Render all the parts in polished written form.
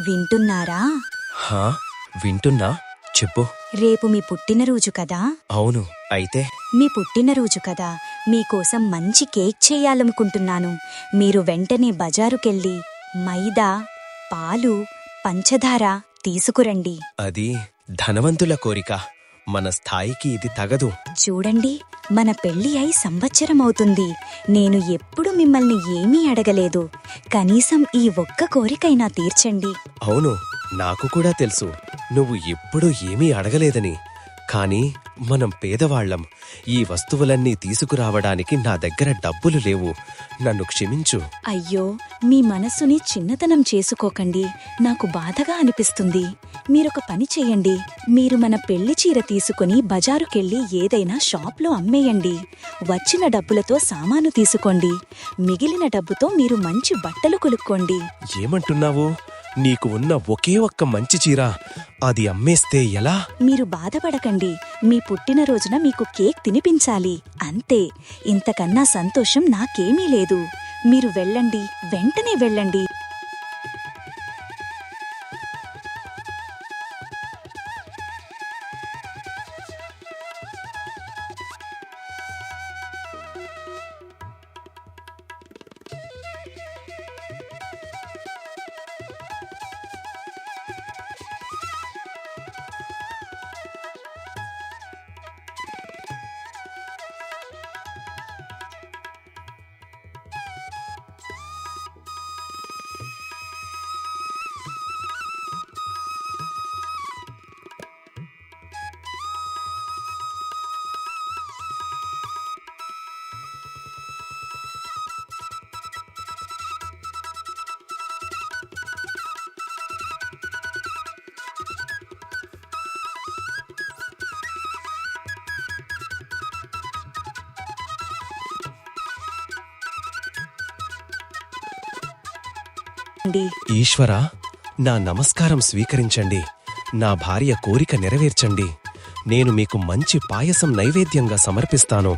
వింటున్నారా? హా వింటున్నా. చెప్పు. రేపు మీ పుట్టినరోజు కదా? అవును. అయితే మీ పుట్టినరోజు కదా, మీకోసం మంచి కేక్ చేయాలనుకుంటున్నాను. మీరు వెంటనే బజారుకెళ్ళి మైదా, పాలు, పంచదార తీసుకురండి. అది ధనవంతుల కోరిక. మన స్థాయికి ఇది తగదు. చూడండి, మన పెళ్లి అయి సంవత్సరమవుతుంది. నేను ఎప్పుడు మిమ్మల్ని ఏమీ అడగలేదు. కనీసం ఈ ఒక్క కోరికైనా తీర్చండి. అవును, నాకు కూడా తెలుసు నువ్వు ఎప్పుడూ ఏమీ అడగలేదని. కానీ మనం పేదవాళ్లం. ఈ వస్తువులన్నీ తీసుకురావడానికి నా దగ్గర డబ్బులు లేవు. నన్ను క్షమించు. అయ్యో, మీ మనసుని చిన్నతనం చేసుకోకండి. నాకు బాధగా అనిపిస్తుంది. మీరొక పని చెయ్యండి. మీరు మన పెళ్లి చీర తీసుకుని బజారుకెళ్ళి ఏదైనా షాప్లో అమ్మేయండి. వచ్చిన డబ్బులతో సామాను తీసుకోండి. మిగిలిన డబ్బుతో మీరు మంచి బట్టలు కొనుక్కోండి. ఏమంటున్నావు? నీకు ఉన్న ఒకే ఒక్క మంచి చీర, అది అమ్మేస్తే ఎలా? మీరు బాధపడకండి. మీ పుట్టినరోజున మీకు కేక్ తినిపించాలి, అంతే. ఇంతకన్నా సంతోషం నాకేమీ లేదు. మీరు వెళ్ళండి, వెంటనే వెళ్ళండి. ఈశ్వరా, నా నమస్కారం స్వీకరించండి. నా భార్య కోరిక నెరవేర్చండి. నేను మీకు మంచి పాయసం నైవేద్యంగా సమర్పిస్తాను.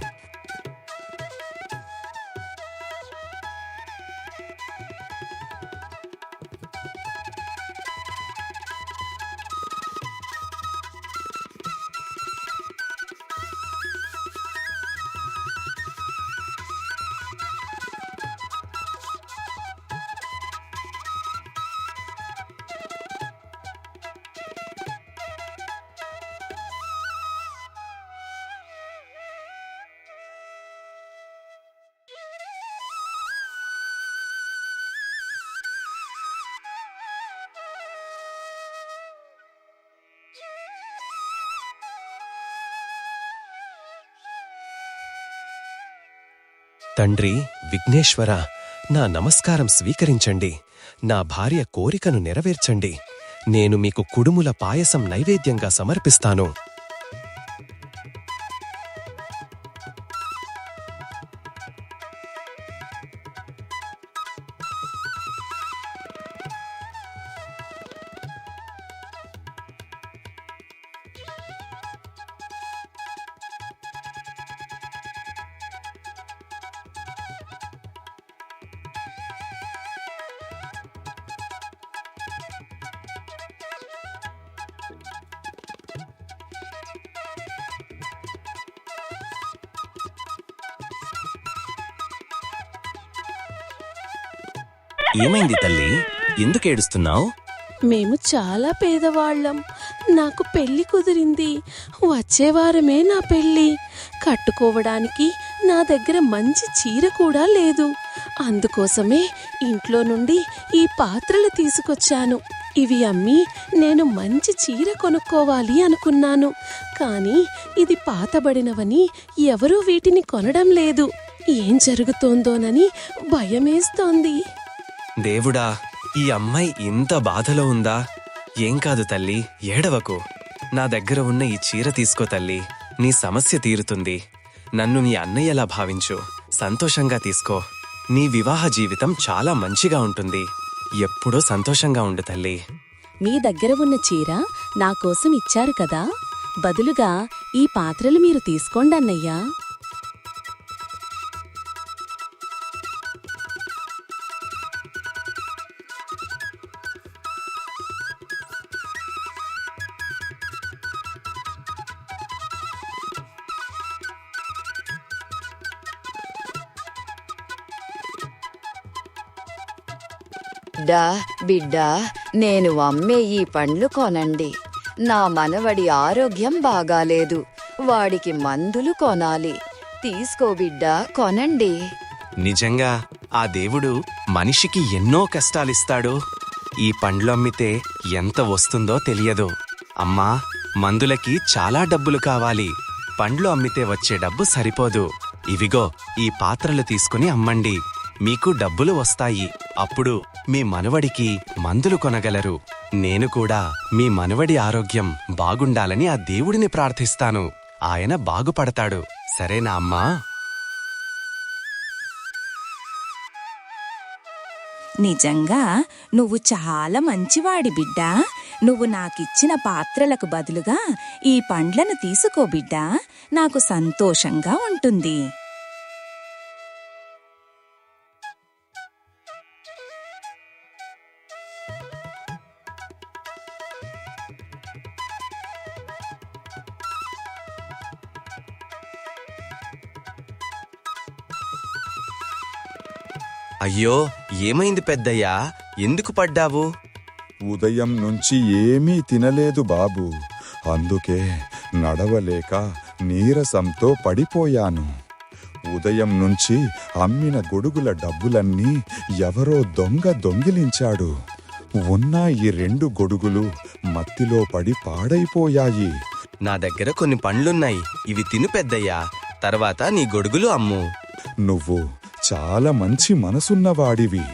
తండ్రి విఘ్నేశ్వర, నా నమస్కారం స్వీకరించండి. నా భార్య కోరికను నెరవేర్చండి. నేను మీకు కుడుముల పాయసం నైవేద్యంగా సమర్పిస్తాను. ఏమైంది తల్లి? ఎందుకేడుస్తున్నావు? మేము చాలా పేదవాళ్లం. నాకు పెళ్లి కుదిరింది. వచ్చే వారమే నా పెళ్లి. కట్టుకోవడానికి నా దగ్గర మంచి చీర కూడా లేదు. అందుకోసమే ఇంట్లో నుండి ఈ పాత్రలు తీసుకొచ్చాను. ఇవి అమ్మి నేను మంచి చీర కొనుక్కోవాలి అనుకున్నాను. కానీ ఇది పాతబడినవని ఎవరూ వీటిని కొనడం లేదు. ఏం జరుగుతోందోనని భయమేస్తోంది. దేవుడా, ఈ అమ్మాయి ఇంత బాధలో ఉందా? ఏం కాదు తల్లి, ఏడవకు. నా దగ్గర ఉన్న ఈ చీర తీసుకో తల్లి. నీ సమస్య తీరుతుంది. నన్ను నీ అన్నయ్యలా భావించు. సంతోషంగా తీసుకో. నీ వివాహ జీవితం చాలా మంచిగా ఉంటుంది. ఎప్పుడూ సంతోషంగా ఉండు తల్లి. మీ దగ్గర ఉన్న చీర నాకోసం ఇచ్చారు కదా, బదులుగా ఈ పాత్రలు మీరు తీసుకోండి అన్నయ్యా. బిడ్డా బిడ్డా, నేను అమ్మే ఈ పండ్లు కొనండి. నా మనవడి ఆరోగ్యం బాగాలేదు, వాడికి మందులు కొనాలి. తీసుకో బిడ్డా, కొనండి. నిజంగా ఆ దేవుడు మనిషికి ఎన్నో కష్టాలిస్తాడు. ఈ పండ్లు అమ్మితే ఎంత వస్తుందో తెలియదు. అమ్మా, మందులకి చాలా డబ్బులు కావాలి. పండ్లు అమ్మితే వచ్చే డబ్బు సరిపోదు. ఇవిగో ఈ పాత్రలు తీసుకుని అమ్మండి, మీకు డబ్బులు వస్తాయి. అప్పుడు మీ మనవడికి మందులు కొనగలరు. నేను కూడా మీ మనవడి ఆరోగ్యం బాగుండాలని ఆ దేవుడిని ప్రార్థిస్తాను. ఆయన బాగుపడతాడు. సరేనా అమ్మా? నిజంగా నువ్వు చాలా మంచివాడి బిడ్డా. నువ్వు నాకిచ్చిన పాత్రలకు బదులుగా ఈ పండ్లను తీసుకో బిడ్డా, నాకు సంతోషంగా ఉంటుంది. అయ్యో, ఏమైంది పెద్దయ్యా? ఎందుకు పడ్డావు? ఉదయం నుంచి ఏమీ తినలేదు బాబూ, అందుకే నడవలేక నీరసంతో పడిపోయాను. ఉదయం నుంచి అమ్మిన గొడుగుల డబ్బులన్నీ ఎవరో దొంగ దొంగిలించాడు. ఉన్న ఈ 2 గొడుగులు మత్తిలో పడి పాడైపోయాయి. నా దగ్గర కొన్ని పండ్లున్నాయి, ఇవి తిను పెద్దయ్యా. తర్వాత నీ గొడుగులు అమ్ము. నువ్వు చాలా మంచి మనసున్నవాడివి.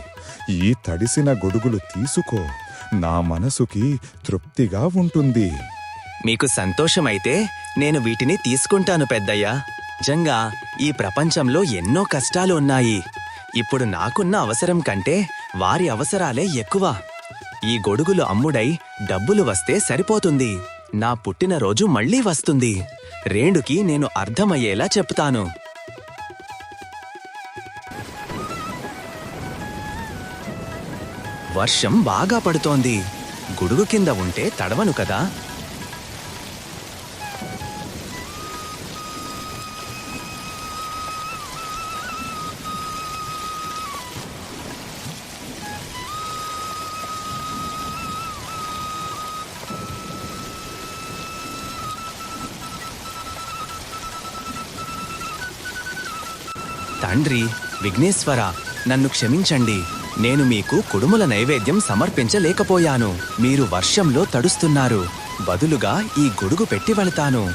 ఈ తడిసిన గొడుగులు తీసుకో, నా మనసుకి తృప్తిగా ఉంటుంది. మీకు సంతోషమైతే నేను వీటిని తీసుకుంటాను పెద్దయ్యా. నిజంగా ఈ ప్రపంచంలో ఎన్నో కష్టాలు ఉన్నాయి. ఇప్పుడు నాకున్న అవసరం కంటే వారి అవసరాలే ఎక్కువ. ఈ గొడుగులు అమ్ముడై డబ్బులు వస్తే సరిపోతుంది. నా పుట్టినరోజు మళ్ళీ వస్తుంది. రేణుకి నేను అర్థమయ్యేలా చెప్తాను. వర్షం బాగా పడుతోంది. గొడుగు కింద ఉంటే తడవను కదా. తండ్రి విఘ్నేశ్వర, నన్ను క్షమించండి. నేను మీకు కుడుముల నైవేద్యం సమర్పించలేకపోయాను. మీరు వర్షంలో తడుస్తున్నారు. బదులుగా ఈ గొడుగు పెట్టి వెళతాను.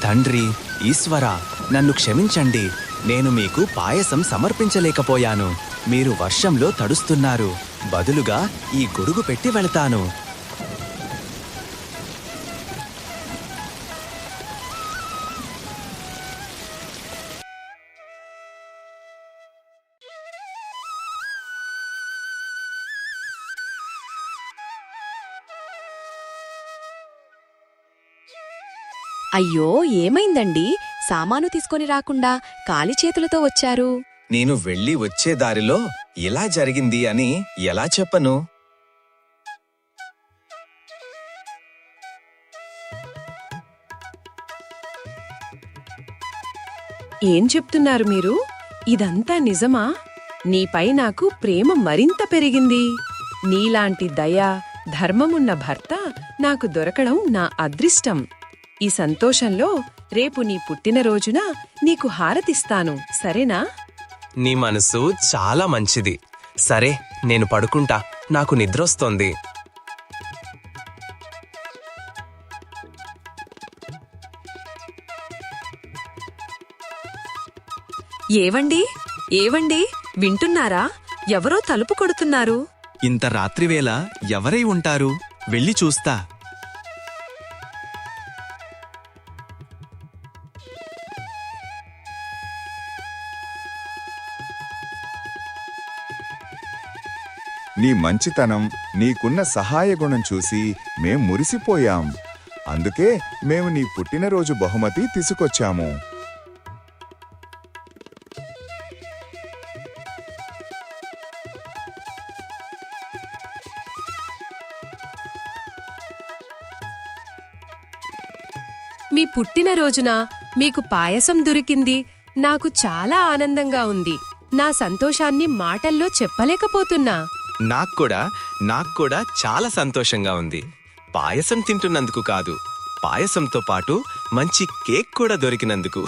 తండ్రి ఈశ్వర, నన్ను క్షమించండి. నేను మీకు పాయసం సమర్పించలేకపోయాను. మీరు వర్షంలో తడుస్తున్నారు. బదులుగా ఈ గొడుగు పెట్టి వెళతాను. అయ్యో, ఏమైందండి? సామాను తీసుకొని రాకుండా ఖాళీ చేతులతో వచ్చారు. నేను వెళ్ళి వచ్చే దారిలో ఇలా జరిగింది అని ఎలా చెప్పను? ఏం చెప్తున్నారు మీరు? ఇదంతా నిజమా? నీపై నాకు ప్రేమ మరింత పెరిగింది. నీలాంటి దయ, ధర్మమున్న భర్త నాకు దొరకడం నా అదృష్టం. ఈ సంతోషంలో రేపు నీ పుట్టినరోజున నీకు హారతిస్తాను, సరేనా? నీ మనసు చాలా మంచిది. సరే, నేను పడుకుంటా. నాకు నిద్రొస్తోంది. ఏవండి, ఏవండి, వింటున్నారా? ఎవరో తలుపు కొడుతున్నారు. ఇంత రాత్రివేళ ఎవరై ఉంటారు? వెళ్ళి చూస్తా. నీ మంచితనం, నీకున్న సహాయ గుణం చూసి మేం మురిసిపోయాం. అందుకే మేము నీ పుట్టినరోజు బహుమతి తీసుకొచ్చాము. మీ పుట్టినరోజున మీకు పాయసం దొరికింది. నాకు చాలా ఆనందంగా ఉంది. నా సంతోషాన్ని మాటల్లో చెప్పలేకపోతున్నా. నాకు కూడా చాలా సంతోషంగా ఉంది. పాయసం తింటున్నందుకు కాదు, పాయసంతో పాటు మంచి కేక్ కూడా దొరికినందుకు.